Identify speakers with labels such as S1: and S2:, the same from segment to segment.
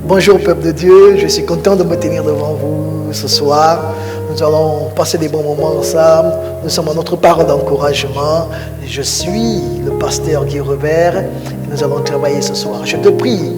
S1: Bonjour peuple de Dieu, je suis content de me tenir devant vous ce soir. Nous allons passer des bons moments ensemble. Nous sommes à notre parole d'encouragement. Je suis le pasteur Guy Robert et nous allons travailler ce soir. Je te prie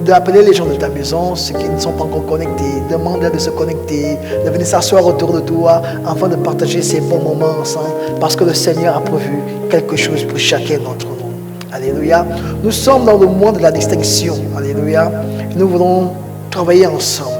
S1: d'appeler les gens de ta maison, ceux qui ne sont pas encore connectés, demande de se connecter, de venir s'asseoir autour de toi afin de partager ces bons moments ensemble parce que le Seigneur a prévu quelque chose pour chacun d'entre nous. Alléluia. Nous sommes dans le mois de la distinction. Alléluia. Nous voulons travailler ensemble.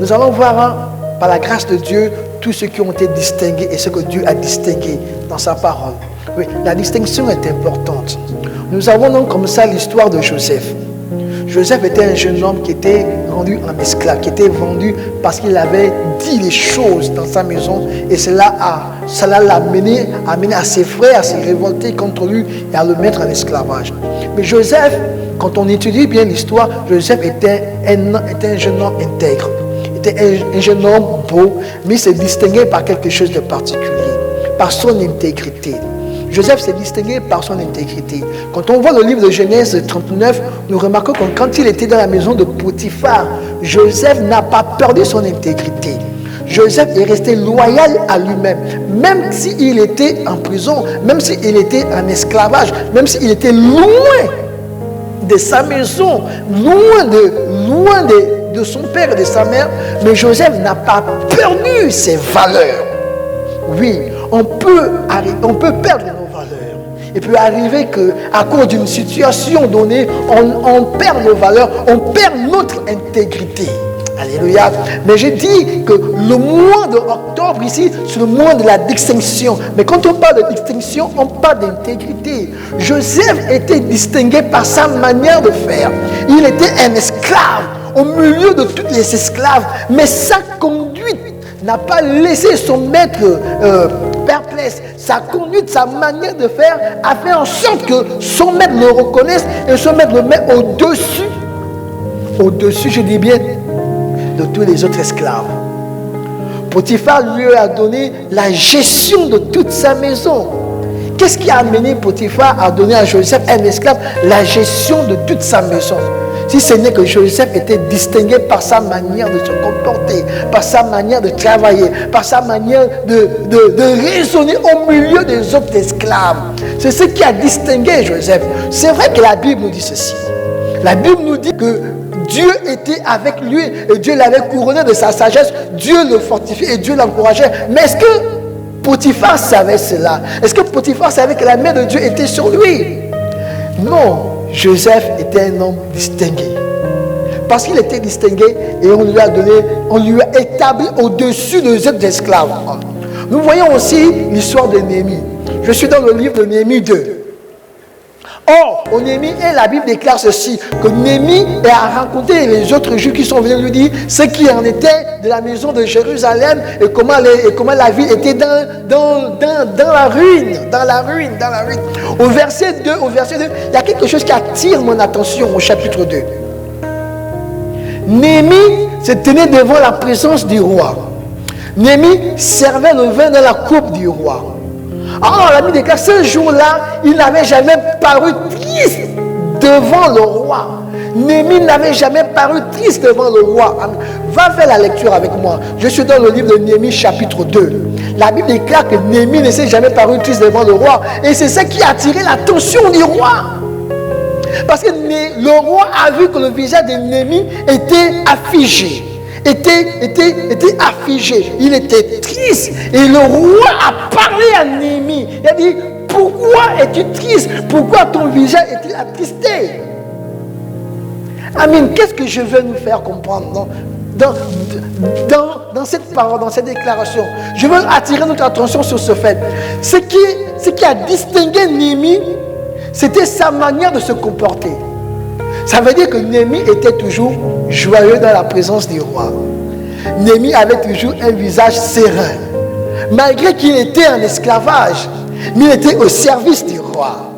S1: Nous allons voir par la grâce de Dieu tous ceux qui ont été distingués et ce que Dieu a distingué dans sa parole. Oui, la distinction est importante. Nous avons donc comme ça l'histoire de Joseph. Joseph était un jeune homme qui était rendu en esclave, qui était vendu parce qu'il avait dit les choses dans sa maison et cela l'a amené à ses frères à se révolter contre lui et à le mettre en esclavage. Mais Joseph, quand on étudie bien l'histoire, Joseph était un jeune homme intègre, était un jeune homme beau, mais il se distinguait par quelque chose de particulier, par son intégrité. Joseph s'est distingué par son intégrité. Quand on voit le livre de Genèse 39, nous remarquons que quand il était dans la maison de Potiphar, Joseph n'a pas perdu son intégrité. Joseph est resté loyal à lui-même, même s'il était en prison, même s'il était en esclavage, même s'il était loin de sa maison, loin de son père et de sa mère, mais Joseph n'a pas perdu ses valeurs. Oui, on peut perdre nos valeurs. Il peut arriver qu'à cause d'une situation donnée, on perd nos valeurs, on perd notre intégrité. Alléluia. Mais je dis que le mois d'octobre ici, c'est le mois de la distinction. Mais quand on parle de distinction, on parle d'intégrité. Joseph était distingué par sa manière de faire. Il était un esclave au milieu de tous les esclaves. Mais sa conduite n'a pas laissé son maître perplexe. Sa conduite, sa manière de faire a fait en sorte que son maître le reconnaisse et son maître le met au-dessus, je dis bien, de tous les autres esclaves. Potiphar lui a donné la gestion de toute sa maison. Qu'est-ce qui a amené Potiphar à donner à Joseph, un esclave, la gestion de toute sa maison? Si ce n'est que Joseph était distingué par sa manière de se comporter, par sa manière de travailler, par sa manière de raisonner au milieu des autres esclaves. C'est ce qui a distingué Joseph. C'est vrai que la Bible nous dit ceci. La Bible nous dit que Dieu était avec lui et Dieu l'avait couronné de sa sagesse. Dieu le fortifiait et Dieu l'encourageait. Mais est-ce que Potiphar savait cela? Est-ce que Potiphar savait que la main de Dieu était sur lui? Non. Joseph était un homme distingué. Parce qu'il était distingué et on lui a établi au-dessus des autres esclaves. Nous voyons aussi l'histoire de Néhémie. Je suis dans le livre de Néhémie 2. Or, au Néhémie 1, la Bible déclare ceci, que Néhémie a rencontré les autres Juifs qui sont venus lui dire ce qui en était de la maison de Jérusalem et comment la ville était dans la ruine. Au verset 2, il y a quelque chose qui attire mon attention au chapitre 2. Néhémie se tenait devant la présence du roi. Néhémie servait le vin dans la coupe du roi. Alors la Bible déclare, ce jour-là, il n'avait jamais paru triste devant le roi. Néhémie n'avait jamais paru triste devant le roi. Va faire la lecture avec moi. Je suis dans le livre de Néhémie chapitre 2. La Bible déclare que Néhémie ne s'est jamais paru triste devant le roi. Et c'est ça qui a attiré l'attention du roi. Parce que le roi a vu que le visage de Néhémie était affligé. Était affligé, il était triste et le roi a parlé à Néhémie. Il a dit, pourquoi es-tu triste? Pourquoi ton visage est-il attristé? Amen. Qu'est-ce que je veux nous faire comprendre dans cette parole, dans cette déclaration? Je veux attirer notre attention sur ce fait. Ce qui a distingué Néhémie, c'était sa manière de se comporter. Ça veut dire que Néhémie était toujours joyeux dans la présence du roi. Néhémie avait toujours un visage serein. Malgré qu'il était en esclavage, mais il était au service du roi.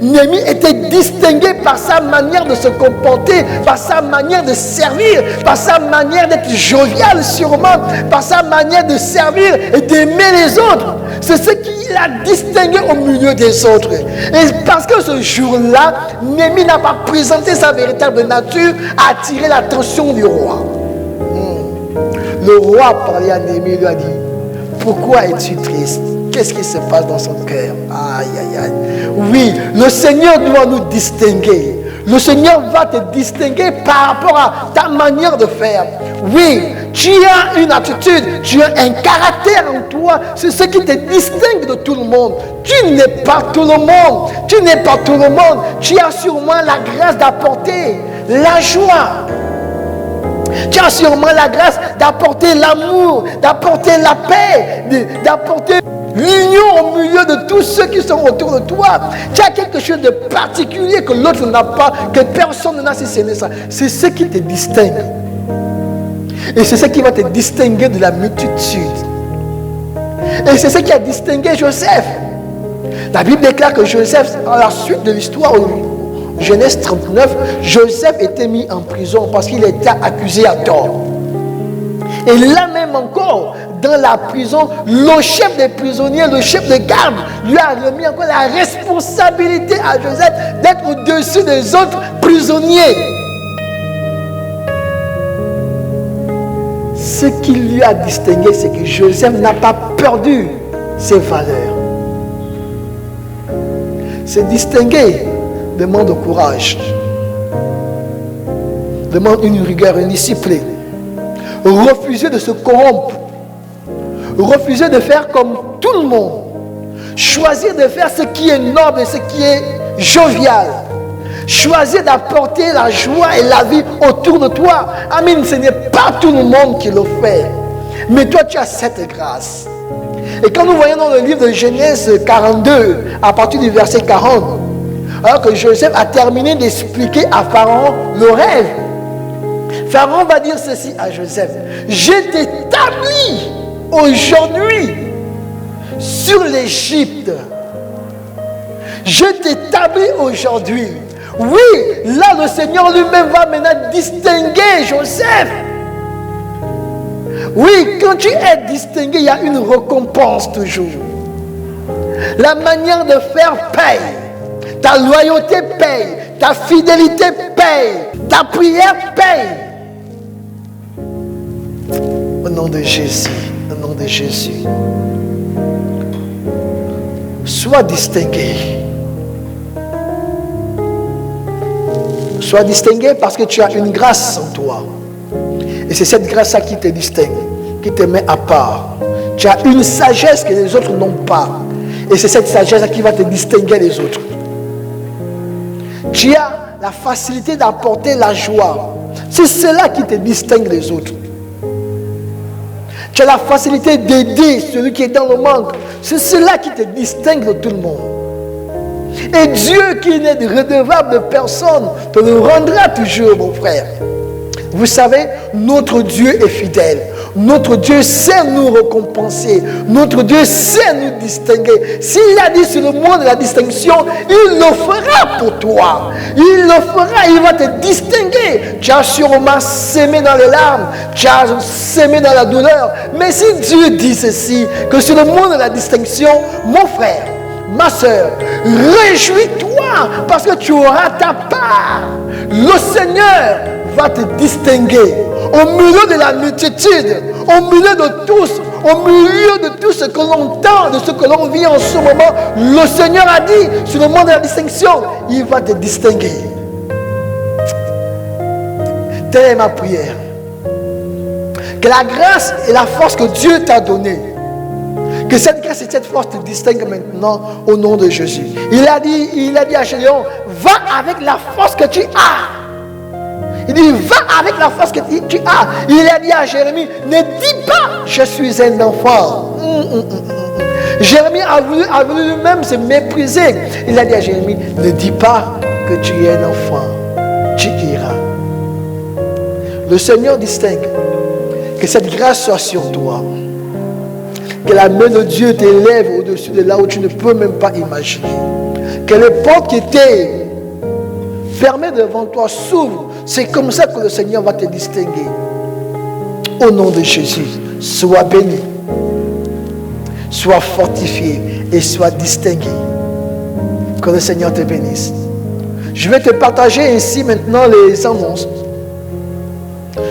S1: Néhémie était distingué par sa manière de se comporter, par sa manière de servir, par sa manière d'être jovial sûrement, par sa manière de servir et d'aimer les autres. C'est ce qui l'a distingué au milieu des autres. Et parce que ce jour-là, Néhémie n'a pas présenté sa véritable nature, a attiré l'attention du roi. Le roi parlait à Néhémie et lui a dit, pourquoi es-tu triste? Qu'est-ce qui se passe dans son cœur? Aïe, aïe, aïe. Oui, le Seigneur doit nous distinguer. Le Seigneur va te distinguer par rapport à ta manière de faire. Oui, tu as une attitude, tu as un caractère en toi. C'est ce qui te distingue de tout le monde. Tu n'es pas tout le monde. Tu n'es pas tout le monde. Tu as sûrement la grâce d'apporter la joie. Tu as sûrement la grâce d'apporter l'amour, d'apporter la paix, d'apporter l'union au milieu de tous ceux qui sont autour de toi. Tu as quelque chose de particulier que l'autre n'a pas, que personne n'a, si ce n'est ça. C'est ce qui te distingue. Et c'est ce qui va te distinguer de la multitude. Et c'est ce qui a distingué Joseph. La Bible déclare que Joseph, à la suite de l'histoire, Genèse 39, Joseph était mis en prison parce qu'il était accusé à tort. Et là même encore, dans la prison, le chef des prisonniers, le chef de garde, lui a remis encore la responsabilité à Joseph d'être au-dessus des autres prisonniers. Ce qui lui a distingué, c'est que Joseph n'a pas perdu ses valeurs. Se distinguer demande courage, demande une rigueur, une discipline. Refuser de se corrompre, refuser de faire comme tout le monde, choisir de faire ce qui est noble et ce qui est jovial, choisir d'apporter la joie et la vie autour de toi. Amen, ce n'est pas tout le monde qui le fait, mais toi tu as cette grâce. Et quand nous voyons dans le livre de Genèse 42, à partir du verset 40, alors que Joseph a terminé d'expliquer à Pharaon le rêve, Pharaon va dire ceci à Joseph: je t'établis aujourd'hui sur l'Égypte. Je t'établis aujourd'hui. Oui, là le Seigneur lui-même va maintenant distinguer Joseph. Oui, quand tu es distingué, il y a une récompense toujours. La manière de faire paye. Ta loyauté paye. Ta fidélité paye. Ta prière paye. Au nom de Jésus. Au nom de Jésus. Sois distingué. Sois distingué parce que tu as une grâce en toi. Et c'est cette grâce-là qui te distingue, qui te met à part. Tu as une sagesse que les autres n'ont pas. Et c'est cette sagesse-là qui va te distinguer des autres. Tu as la facilité d'apporter la joie. C'est cela qui te distingue des autres. Tu as la facilité d'aider celui qui est dans le manque. C'est cela qui te distingue de tout le monde. Et Dieu qui n'est redevable de personne te le rendra toujours, mon frère. Vous savez, notre Dieu est fidèle. Notre Dieu sait nous récompenser. Notre Dieu sait nous distinguer. S'il a dit sur le mot de la distinction, il le fera pour toi. Il le fera, il va te distinguer. Tu as sûrement sémé dans les larmes, tu as sémé dans la douleur. Mais si Dieu dit ceci, que sur le mot de la distinction, mon frère, ma soeur, réjouis-toi parce que tu auras ta part. Le Seigneur va te distinguer au milieu de la multitude, au milieu de tous, au milieu de tout ce que l'on entend, de ce que l'on vit en ce moment. Le Seigneur a dit, sur le monde de la distinction, il va te distinguer. Telle est ma prière. Que la grâce et la force que Dieu t'a donnée, que cette grâce et cette force te distinguent maintenant au nom de Jésus. Il a dit à Gédéon, va avec la force que tu as. Il dit, va avec la force que tu as. Il a dit à Jérémie, ne dis pas, je suis un enfant. Jérémie a voulu lui-même se mépriser. Il a dit à Jérémie, ne dis pas que tu es un enfant. Tu iras. Le Seigneur distingue. Que cette grâce soit sur toi. Que la main de Dieu t'élève au-dessus de là où tu ne peux même pas imaginer. Que les portes qui étaient fermées devant toi s'ouvrent. C'est comme ça que le Seigneur va te distinguer. Au nom de Jésus, sois béni. sois fortifié et sois distingué. Que le Seigneur te bénisse. Je vais te partager ainsi maintenant les annonces.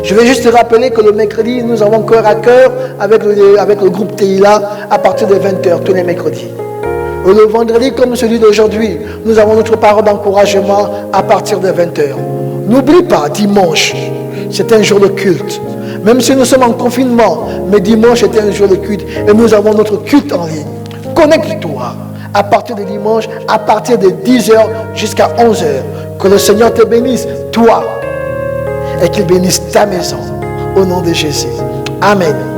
S1: Je vais juste te rappeler que le mercredi, nous avons cœur à cœur avec le groupe TILA à partir de 20h, tous les mercredis. Et le vendredi, comme celui d'aujourd'hui, nous avons notre parole d'encouragement à partir de 20h. N'oublie pas, dimanche, c'est un jour de culte. Même si nous sommes en confinement, mais dimanche est un jour de culte et nous avons notre culte en ligne. Connecte-toi à partir de dimanche, à partir de 10h jusqu'à 11h. Que le Seigneur te bénisse, toi, et qu'il bénisse ta maison. Au nom de Jésus. Amen.